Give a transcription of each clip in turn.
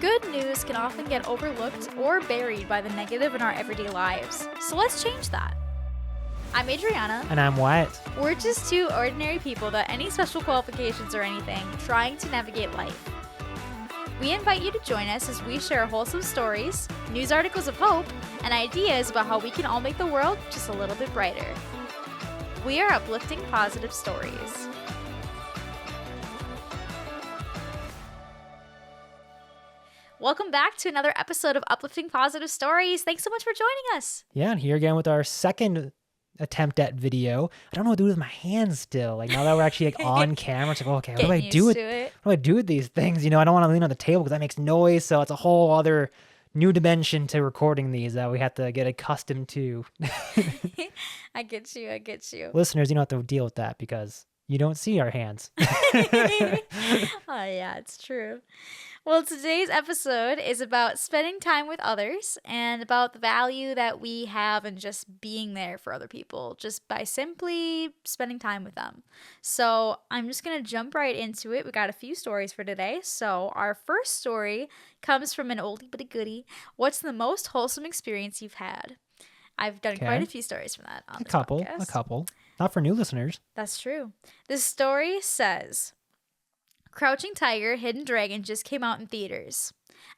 Good news can often get overlooked or buried by the negative in our everyday lives, so let's change that. I'm Adrianna. And I'm Wyatt. We're just two ordinary people without any special qualifications or anything, trying to navigate life. We invite you to join us as we share wholesome stories, news articles of hope, and ideas about how we can all make the world just a little bit brighter. We are uplifting positive stories. Welcome back to another episode of Uplifting Positive Stories. Thanks so much for joining us. Yeah, and here again with our second attempt at video. I don't know what to do with my hands still. Like now that we're actually on camera, it's like, okay, what do I do with these things? You know, I don't want to lean on the table because that makes noise. So it's a whole other new dimension to recording these that we have to get accustomed to. I get you. Listeners, you don't have to deal with that because you don't see our hands. Oh yeah, it's true. Well, today's episode is about spending time with others and about the value that we have in just being there for other people, just by simply spending time with them. So I'm just going to jump right into it. We got a few stories for today. So our first story comes from an oldie but a goodie. What's the most wholesome experience you've had? I've done quite a few stories from that on this podcast. A couple. Not for new listeners. That's true. This story says, Crouching Tiger, Hidden Dragon just came out in theaters.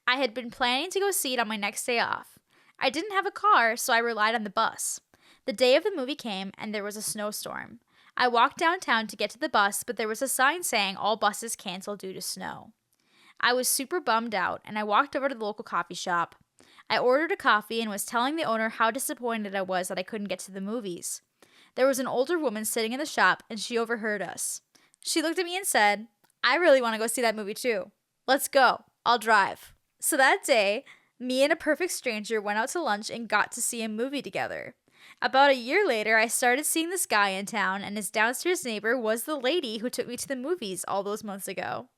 I had been planning to go see it on my next day off. I didn't have a car, so I relied on the bus. The day of the movie came, and there was a snowstorm. I walked downtown to get to the bus, but there was a sign saying all buses canceled due to snow. I was super bummed out, and I walked over to the local coffee shop. I ordered a coffee and was telling the owner how disappointed I was that I couldn't get to the movies. There was an older woman sitting in the shop, and she overheard us. She looked at me and said, I really want to go see that movie too. Let's go. I'll drive. So that day, me and a perfect stranger went out to lunch and got to see a movie together. About a year later, I started seeing this guy in town, and his downstairs neighbor was the lady who took me to the movies all those months ago.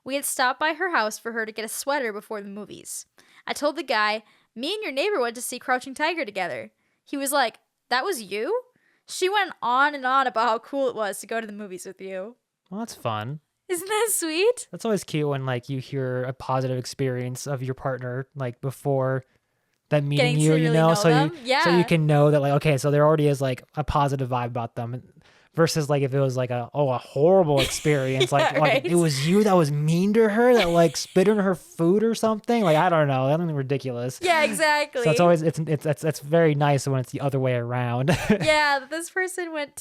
We had stopped by her house for her to get a sweater before the movies. I told the guy, me and your neighbor went to see Crouching Tiger together. He was like, that was you? She went on and on about how cool it was to go to the movies with you. Well, that's fun. Isn't that sweet? That's always cute when like you hear a positive experience of your partner like before that meeting you, you know, so you can know that like, okay, so there already is like a positive vibe about them versus like if it was like a horrible experience, like, right. Like it was you that was mean to her, that like spit in her food or something. Like, I don't know. That's ridiculous. Yeah, exactly. So it's always, it's very nice when it's the other way around. Yeah, this person went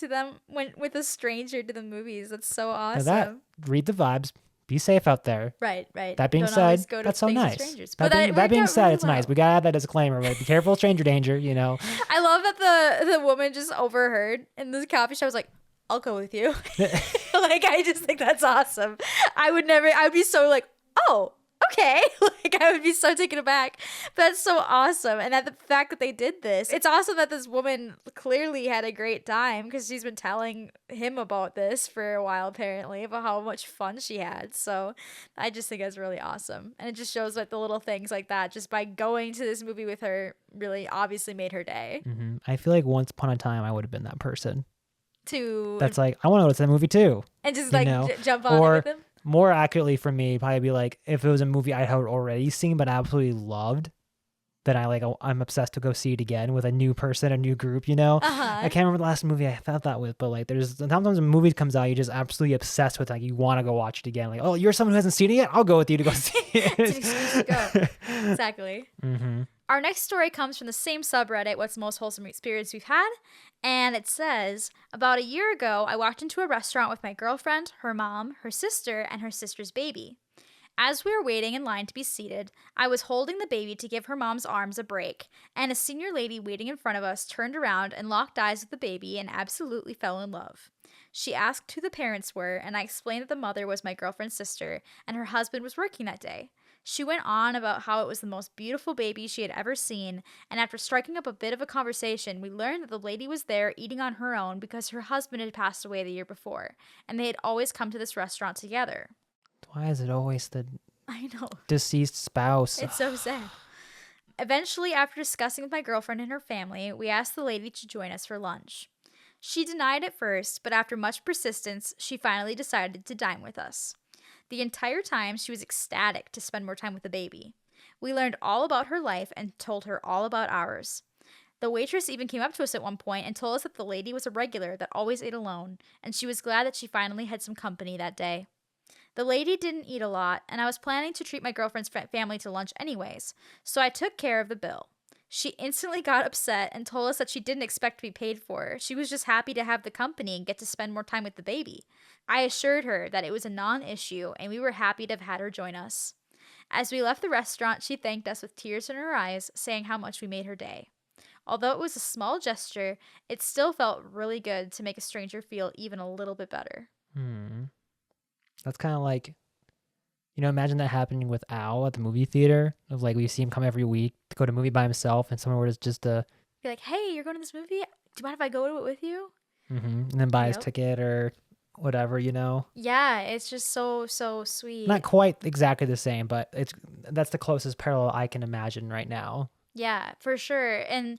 with a stranger to the movies. That's so awesome. Read the vibes. Be safe out there. Right. That being said, that's so nice. That being said, it's nice. We gotta add that disclaimer, right? Be careful, stranger danger, you know. I love that the woman just overheard in the coffee shop was like, I'll go with you. Like, I just think that's awesome. I would be so like, oh, okay. Like, I would be so taken aback. That's so awesome. And that the fact that they did this, it's awesome that this woman clearly had a great time because she's been telling him about this for a while, apparently, about how much fun she had. So I just think that's really awesome. And it just shows that the little things like that, just by going to this movie with her, really obviously made her day. Mm-hmm. I feel like once upon a time I would have been that person. That's like, I want to go to that movie too. And just like jump on it with him. More accurately for me, probably be like, if it was a movie I had already seen but absolutely loved, then I'm obsessed to go see it again with a new person, a new group, you know? I can't remember the last movie I felt that with, but like there's sometimes when a movie comes out, you're just absolutely obsessed with, like, you want to go watch it again. Like, oh, you're someone who hasn't seen it yet? I'll go with you to go see it. It's an excuse to go. Exactly. Mm-hmm. Our next story comes from the same subreddit, What's the Most Wholesome Experience We've Had? And it says, about a year ago, I walked into a restaurant with my girlfriend, her mom, her sister, and her sister's baby. As we were waiting in line to be seated, I was holding the baby to give her mom's arms a break, and a senior lady waiting in front of us turned around and locked eyes with the baby and absolutely fell in love. She asked who the parents were, and I explained that the mother was my girlfriend's sister, and her husband was working that day. She went on about how it was the most beautiful baby she had ever seen, and after striking up a bit of a conversation, we learned that the lady was there eating on her own because her husband had passed away the year before, and they had always come to this restaurant together. Why is it always the I know. deceased spouse? It's so sad. Eventually, after discussing with my girlfriend and her family, we asked the lady to join us for lunch. She denied at first, but after much persistence, she finally decided to dine with us. The entire time, she was ecstatic to spend more time with the baby. We learned all about her life and told her all about ours. The waitress even came up to us at one point and told us that the lady was a regular that always ate alone, and she was glad that she finally had some company that day. The lady didn't eat a lot, and I was planning to treat my girlfriend's family to lunch anyways, so I took care of the bill. She instantly got upset and told us that she didn't expect to be paid for. She was just happy to have the company and get to spend more time with the baby. I assured her that it was a non-issue and we were happy to have had her join us. As we left the restaurant, she thanked us with tears in her eyes, saying how much we made her day. Although it was a small gesture, it still felt really good to make a stranger feel even a little bit better. That's kind of like, imagine that happening with Al at the movie theater. Of like, we see him come every week to go to a movie by himself, and someone were just be like, hey, you're going to this movie? Do you mind if I go to it with you? And then buy his ticket or whatever, Yeah, it's just so sweet. Not quite exactly the same, but that's the closest parallel I can imagine right now. Yeah, for sure. And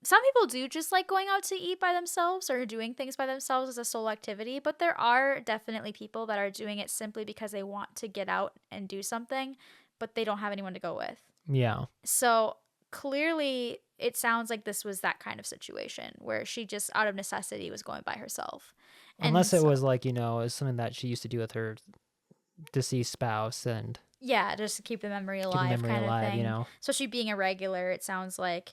some people do just like going out to eat by themselves or doing things by themselves as a solo activity, but there are definitely people that are doing it simply because they want to get out and do something, but they don't have anyone to go with. Yeah. So clearly it sounds like this was that kind of situation where she just out of necessity was going by herself. Unless it was like, it was something that she used to do with her deceased spouse and yeah, just to keep the memory alive kind of thing. Especially being a regular, it sounds like.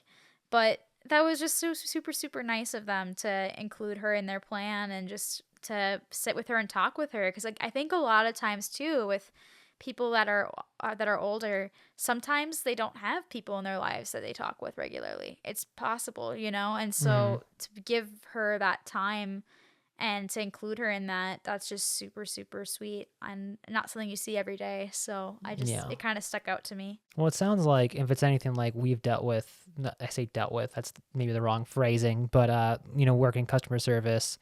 But that was just so super, super nice of them to include her in their plan and just to sit with her and talk with her. Because like, I think a lot of times too with people that are older, sometimes they don't have people in their lives that they talk with regularly. It's possible, and so to give her that time and to include her in that, that's just super, super sweet and not something you see every day. So it kind of stuck out to me. Well, it sounds like if it's anything like we've dealt with, I say dealt with, that's maybe the wrong phrasing, but, working customer service,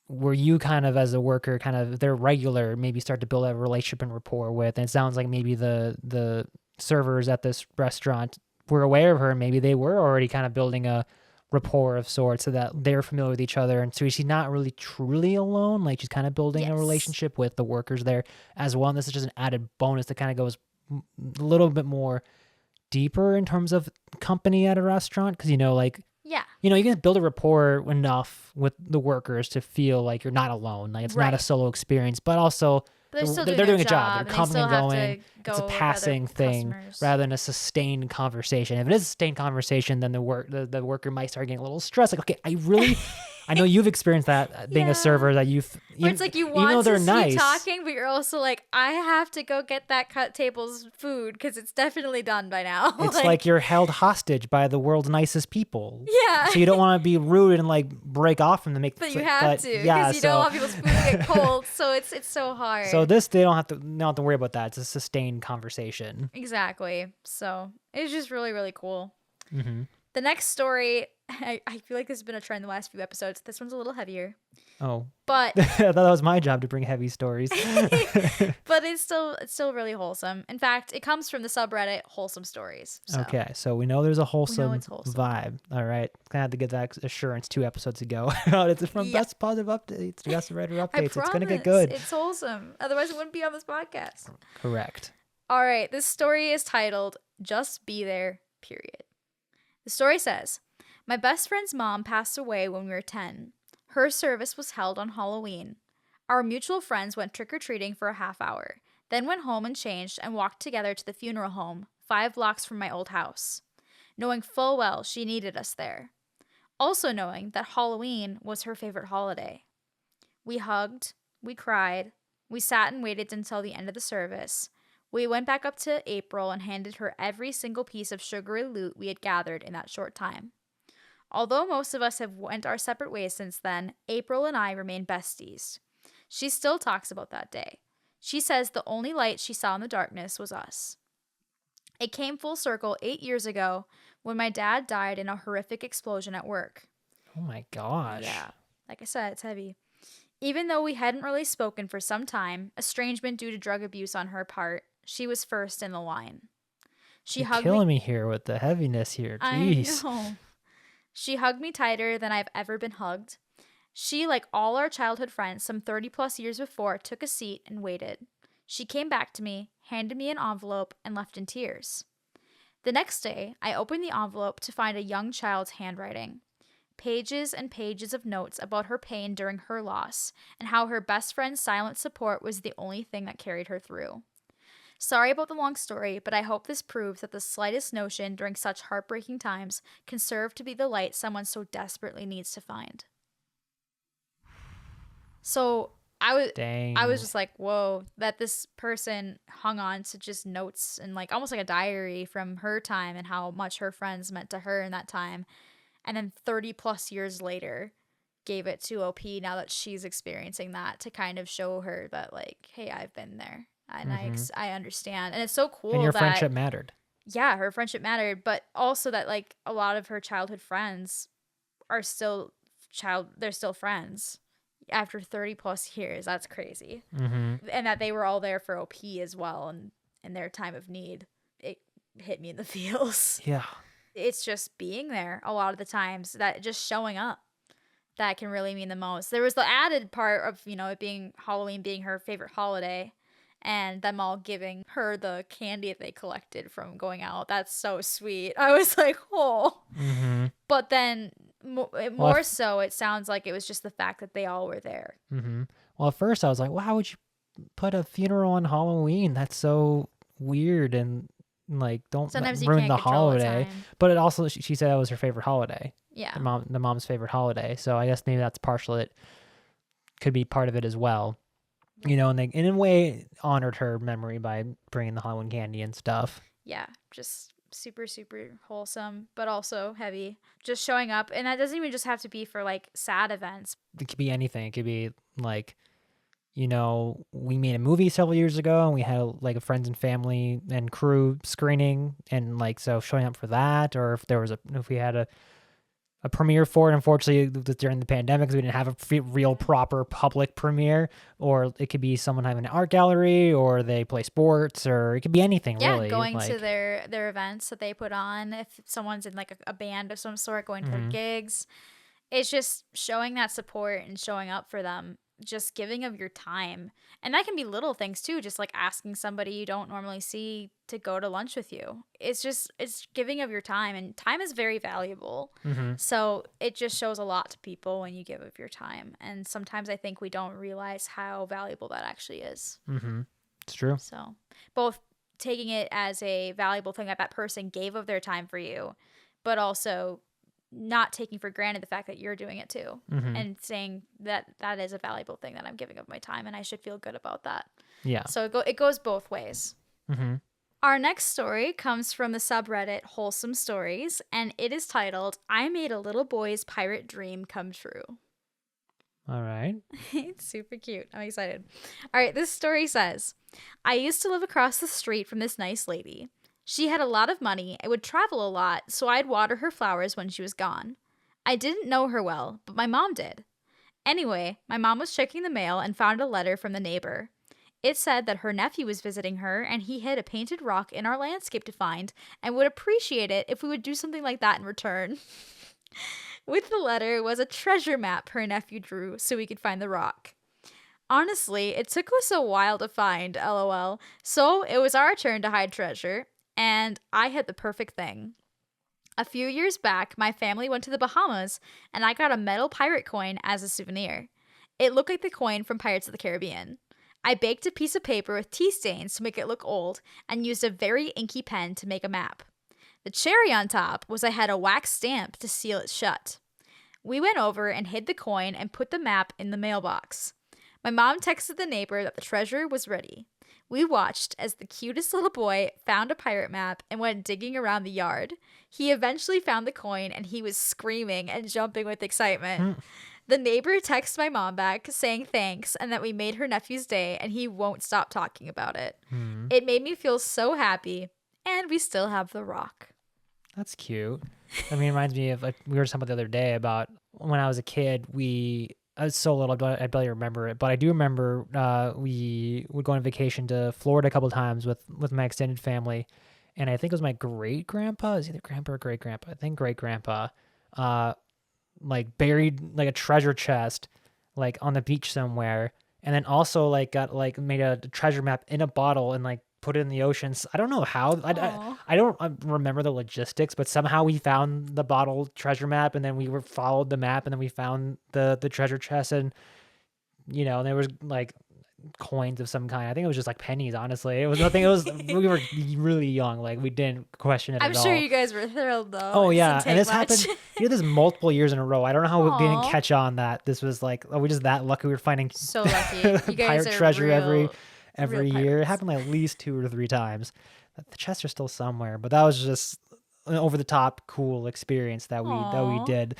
where you kind of as a worker, kind of they're regular, maybe start to build a relationship and rapport with. And it sounds like maybe the servers at this restaurant were aware of her. Maybe they were already kind of building a rapport of sorts so that they're familiar with each other, and so she's not really truly alone, like she's kind of building a relationship with the workers there as well. And this is just an added bonus that kind of goes a little bit more deeper in terms of company at a restaurant, because you can build a rapport enough with the workers to feel like you're not alone, like it's not a solo experience, but also they're doing a job. They're coming and going. It's a passing thing rather than a sustained conversation. If it is a sustained conversation, then the worker might start getting a little stressed. Like, okay, I know you've experienced that being a server, that it's like you want to keep talking, but you're also like, I have to go get that cut table's food because it's definitely done by now. It's like you're held hostage by the world's nicest people. Yeah. So you don't want to be rude and like break off from them. But you have to because you don't want people's food to get cold. So it's so hard. So they don't have to worry about that. It's a sustained conversation. Exactly. So it's just really, really cool. Mm-hmm. The next story, I feel like this has been a trend the last few episodes. This one's a little heavier. Oh. But I thought that was my job to bring heavy stories. But it's still really wholesome. In fact, it comes from the subreddit Wholesome Stories. So. Okay, so we know there's a wholesome vibe. All right. Gonna have to get that assurance 2 episodes ago. It's from Best Positive Updates, Best Writer Updates. It's gonna get good. It's wholesome. Otherwise it wouldn't be on this podcast. Correct. All right, this story is titled Just Be There, period. The story says, my best friend's mom passed away when we were 10. Her service was held on Halloween. Our mutual friends went trick-or-treating for a half hour, then went home and changed and walked together to the funeral home, 5 blocks from my old house, knowing full well she needed us there. Also knowing that Halloween was her favorite holiday. We hugged, we cried, we sat and waited until the end of the service. We went back up to April and handed her every single piece of sugary loot we had gathered in that short time. Although most of us have went our separate ways since then, April and I remain besties. She still talks about that day. She says the only light she saw in the darkness was us. It came full circle 8 years ago when my dad died in a horrific explosion at work. Oh my gosh. Yeah. Like I said, it's heavy. Even though we hadn't really spoken for some time, estrangement due to drug abuse on her part, she was first in the line. You're killing me here with the heaviness here. Jeez. I know. She hugged me tighter than I've ever been hugged. She, like all our childhood friends some 30 plus years before, took a seat and waited. She came back to me, handed me an envelope, and left in tears. The next day, I opened the envelope to find a young child's handwriting. Pages and pages of notes about her pain during her loss and how her best friend's silent support was the only thing that carried her through. Sorry about the long story, but I hope this proves that the slightest notion during such heartbreaking times can serve to be the light someone so desperately needs to find. So I was just like, whoa, that this person hung on to just notes and like almost like a diary from her time and how much her friends meant to her in that time. And then 30 plus years later gave it to OP now that she's experiencing that to kind of show her that like, hey, I've been there and I understand. And it's so cool and your that friendship mattered. Yeah, her friendship mattered, but also that like a lot of her childhood friends are still they're still friends after 30 plus years. That's crazy. And that they were all there for OP as well, and in their time of need. It hit me in the feels. Yeah. It's just being there a lot of the times, that just showing up, that can really mean the most. There was the added part of, it being Halloween being her favorite holiday and them all giving her the candy that they collected from going out. That's so sweet. I was like, oh. But then more so, it sounds like it was just the fact that they all were there. Well, at first I was like, well, how would you put a funeral on Halloween? That's so weird, and like don't Sometimes ruin the control holiday. But it also, she said that was her favorite holiday. Yeah. The mom's favorite holiday. So I guess maybe that's partial. It could be part of it as well. And they in a way honored her memory by bringing the Halloween candy and stuff. Yeah, just super, super wholesome, but also heavy. Just showing up. And that doesn't even just have to be for like sad events. It could be anything. It could be like, we made a movie several years ago and we had like a friends and family and crew screening, and like, so showing up for that, or if we had a premiere for it. Unfortunately, during the pandemic, we didn't have a real proper public premiere. Or it could be someone having an art gallery, or they play sports, or it could be anything really. Yeah, going to their events that they put on. If someone's in like a band of some sort, going to their gigs. It's just showing that support and showing up for them. Just giving of your time. And that can be little things too, just like asking somebody you don't normally see to go to lunch with you. It's giving of your time, and time is very valuable. So it just shows a lot to people when you give of your time. And sometimes I think we don't realize how valuable that actually is. It's true. So both taking it as a valuable thing that person gave of their time for you, but also not taking for granted the fact that you're doing it too, and saying that is a valuable thing that I'm giving of my time, and I should feel good about that. Yeah. So it goes both ways. Our next story comes from the subreddit Wholesome Stories, and it is titled, I Made a Little Boy's Pirate Dream Come True. All right. It's super cute. I'm excited. All right, this story says, I used to live across the street from this nice lady. She had a lot of money and would travel a lot, so I'd water her flowers when she was gone. I didn't know her well, but my mom did. Anyway, my mom was checking the mail and found a letter from the neighbor. It said that her nephew was visiting her and he hid a painted rock in our landscape to find and would appreciate it if we would do something like that in return. With the letter was a treasure map her nephew drew so we could find the rock. Honestly, it took us a while to find, lol, so it was our turn to hide treasure. And I had the perfect thing. A few years back, my family went to the Bahamas, and I got a metal pirate coin as a souvenir. It looked like the coin from Pirates of the Caribbean. I baked a piece of paper with tea stains to make it look old, and used a very inky pen to make a map. The cherry on top was I had a wax stamp to seal it shut. We went over and hid the coin and put the map in the mailbox. My mom texted the neighbor that the treasure was ready. We watched as the cutest little boy found a pirate map and went digging around the yard. He eventually found the coin and he was screaming and jumping with excitement. The neighbor texted my mom back saying thanks and that we made her nephew's day and he won't stop talking about it. It made me feel so happy, and we still have the rock. That's cute. I mean, it reminds me of, like, we were talking about the other day about when I was a kid, I was so little, I barely remember it, but I do remember we would go on vacation to Florida a couple of times with my extended family, and I think it was my great-grandpa, is either grandpa or great-grandpa, I think great-grandpa, like buried like a treasure chest like on the beach somewhere, and then also like got like made a treasure map in a bottle and like put it in the oceans. I don't know how. I don't remember the logistics, but somehow we found the bottle treasure map, and then we were followed the map, and then we found the treasure chest, and there was like coins of some kind. I think it was just like pennies, honestly. It was nothing. It was we were really young, like we didn't question it I'm at sure all. you guys were thrilled though. Oh It yeah, doesn't and take this much. happened. This multiple years in a row. I don't know how we didn't Aw. catch on that this was like, we just that lucky we were finding So lucky. You guys pirate are treasure real every year. It pirates. happened like at least 2 or 3 times. The chests are still somewhere, but that was just an over the top cool experience that we Aw. did.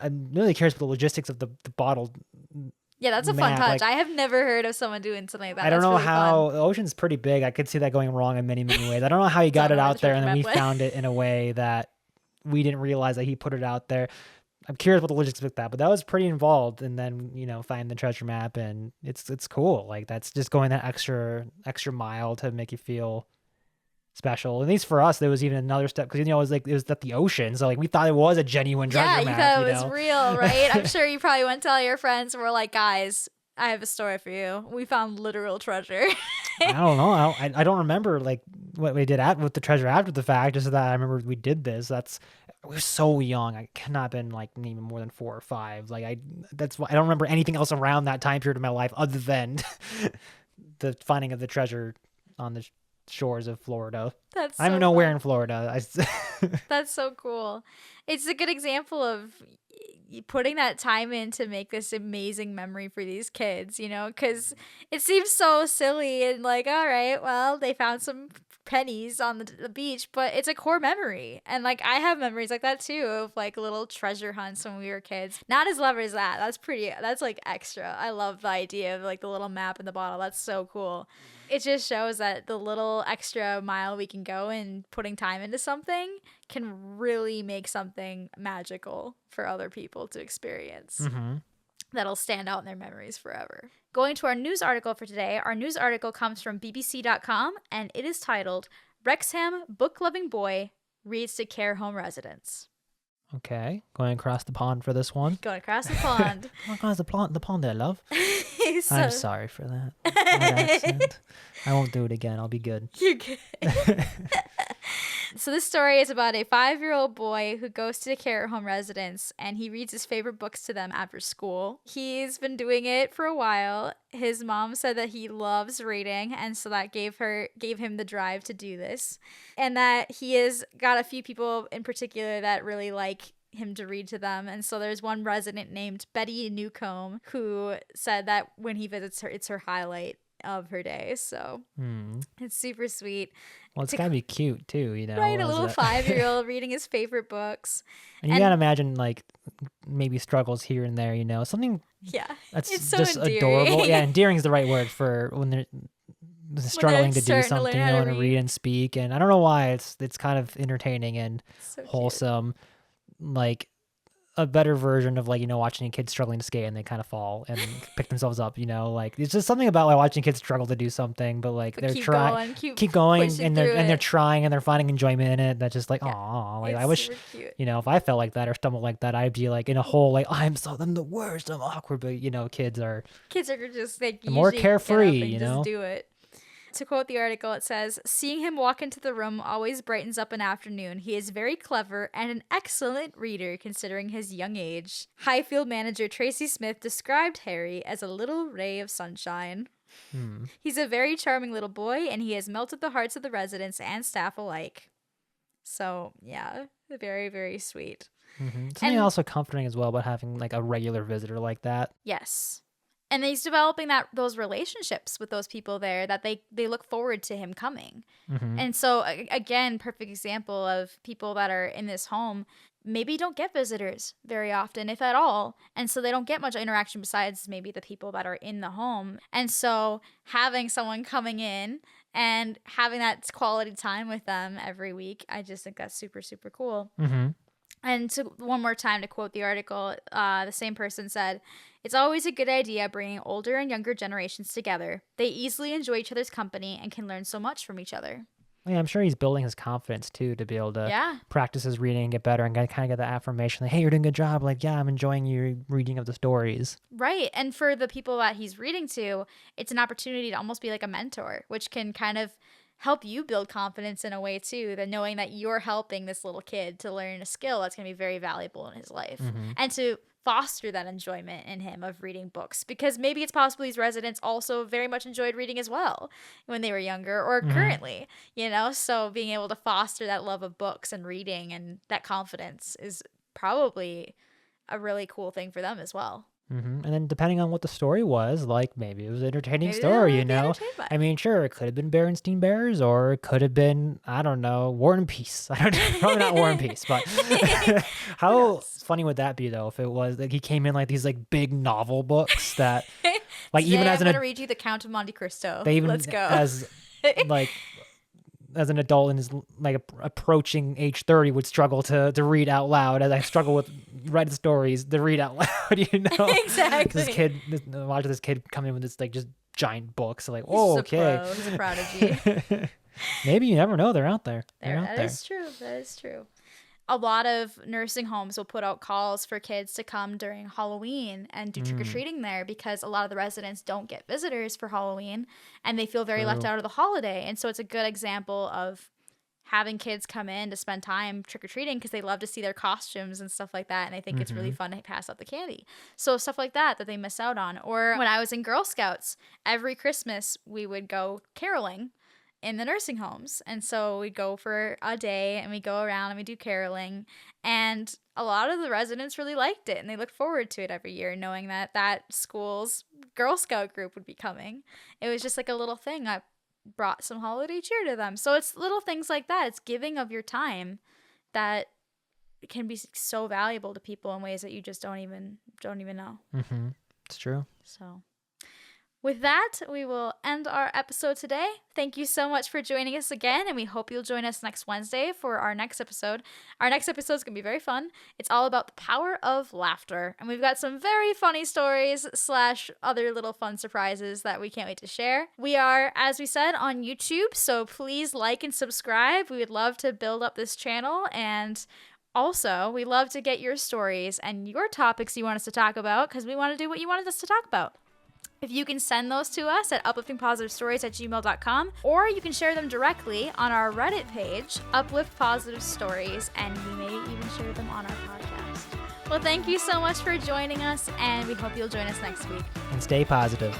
I'm really curious about the logistics of the bottle. Yeah, that's a fun map, touch. like, I have never heard of someone doing something like that. I don't That's know really how fun. the ocean's pretty big. I could see that going wrong in many, many ways. I don't know how he got Don't it know where out the there, treasure and then we map went. found it in a way that we didn't realize that he put it out there. I'm curious what the logistics with that, but that was pretty involved. And then find the treasure map, and it's cool. Like that's just going that extra mile to make you feel special. At least for us, there was even another step because it was at the ocean, so like we thought it was a genuine treasure Yeah, you map. thought it was real, right? I'm sure you probably went to all your friends and were like, guys, I have a story for you. We found literal treasure. I don't know. I don't remember like what we did with the treasure after the fact. Just that I remember we did this. We were so young. I cannot have been like even more than 4 or 5. Like that's why I don't remember anything else around that time period of my life other than the finding of the treasure on the shores of Florida. That's I don't so know where fun. in Florida. That's so cool. It's a good example of putting that time in to make this amazing memory for these kids, because it seems so silly and like, all right, well, they found some pennies on the beach, but it's a core memory. And like, I have memories like that too of like little treasure hunts when we were kids. Not as clever as that. That's like extra. I love the idea of like the little map in the bottle. That's so cool. It just shows that the little extra mile we can go in putting time into something can really make something magical for other people to experience. Mm-hmm. That'll stand out in their memories forever. Going to our news article for today, our news article comes from BBC.com and it is titled, Wrexham Book-Loving Boy Reads to Care Home Residents. Okay, going across the pond for this one. Going across the pond. Across the pond there, love. So- I'm sorry for that accent. I won't do it again. I'll be good. You're good. So this story is about a 5-year-old boy who goes to care home residents and he reads his favorite books to them after school. He's been doing it for a while. His mom said that he loves reading, and so that gave him the drive to do this. And that he has got a few people in particular that really like him to read to them. And so there's one resident named Betty Newcomb who said that when he visits her, it's her highlight of her day. So it's super sweet. Well, it's gotta be cute too, Right, a little as 5-year-old reading his favorite books. And you gotta imagine like maybe struggles here and there, something Yeah, that's it's so just endearing. adorable. Yeah, endearing is the right word for when they're struggling to do starting to something, learn how to to read and speak. And I don't know why it's kind of entertaining and So cute. wholesome, like a better version of like watching kids struggling to skate and they kind of fall and pick themselves up. Like it's just something about like watching kids struggle to do something, but like they're trying, keep going, and they're trying and they're finding enjoyment in it. That's just like, oh, like I wish, if I felt like that or stumbled like that, I'd be like in a hole, like I'm the worst, I'm awkward. But kids are just like more carefree, just do it. To quote the article, it says, seeing him walk into the room always brightens up an afternoon. He is very clever and an excellent reader considering his young age. Highfield manager Tracy Smith described Harry as a little ray of sunshine. He's a very charming little boy, and he has melted the hearts of the residents and staff alike. So, yeah, very, very sweet. Something also comforting as well about having like a regular visitor like that. Yes. And he's developing those relationships with those people there that they look forward to him coming. And so, again, perfect example of people that are in this home maybe don't get visitors very often, if at all. And so they don't get much interaction besides maybe the people that are in the home. And so having someone coming in and having that quality time with them every week, I just think that's super, super cool. And one more time to quote the article, the same person said, it's always a good idea bringing older and younger generations together. They easily enjoy each other's company and can learn so much from each other. Yeah, I'm sure he's building his confidence too to be able to practice his reading and get better and kind of get that affirmation like, hey, you're doing a good job. Like, yeah, I'm enjoying your reading of the stories. Right. And for the people that he's reading to, it's an opportunity to almost be like a mentor, which can kind of help you build confidence in a way too, that knowing that you're helping this little kid to learn a skill that's going to be very valuable in his life and to foster that enjoyment in him of reading books, because maybe it's possible these residents also very much enjoyed reading as well when they were younger or currently, so being able to foster that love of books and reading and that confidence is probably a really cool thing for them as well. And then depending on what the story was, like maybe it was an entertaining story, I mean, sure, it could have been Berenstain Bears or it could have been, I don't know, War and Peace. I don't know, probably not War and Peace, but how funny would that be though if it was like he came in like these like big novel books that like Today even as I'm gonna read you The Count of Monte Cristo. Let's go. As like as an adult and is like approaching age 30 would struggle to read out loud as I struggle with writing stories to read out loud, Exactly. Watch this kid come in with this like just giant books. So like, oh, okay. He's a prodigy. Maybe you never know. They're out there. That is true. A lot of nursing homes will put out calls for kids to come during Halloween and do trick-or-treating there because a lot of the residents don't get visitors for Halloween and they feel very left out of the holiday. And so it's a good example of having kids come in to spend time trick-or-treating because they love to see their costumes and stuff like that. And I think it's really fun to pass out the candy. So stuff like that they miss out on. Or when I was in Girl Scouts, every Christmas we would go caroling in the nursing homes. And so we'd go for a day and we go around and we do caroling. And a lot of the residents really liked it and they looked forward to it every year, knowing that that school's Girl Scout group would be coming. It was just like a little thing that brought some holiday cheer to them. So it's little things like that. It's giving of your time that can be so valuable to people in ways that you just don't even know. It's true. So with that, we will end our episode today. Thank you so much for joining us again, and we hope you'll join us next Wednesday for our next episode. Our next episode is going to be very fun. It's all about the power of laughter, and we've got some very funny stories / other little fun surprises that we can't wait to share. We are, as we said, on YouTube, so please like and subscribe. We would love to build up this channel, and also, we love to get your stories and your topics you want us to talk about because we want to do what you wanted us to talk about. If you can send those to us at upliftingpositivestories@gmail.com, or you can share them directly on our Reddit page, Uplift Positive Stories, and we may even share them on our podcast. Well, thank you so much for joining us, and we hope you'll join us next week. And stay positive.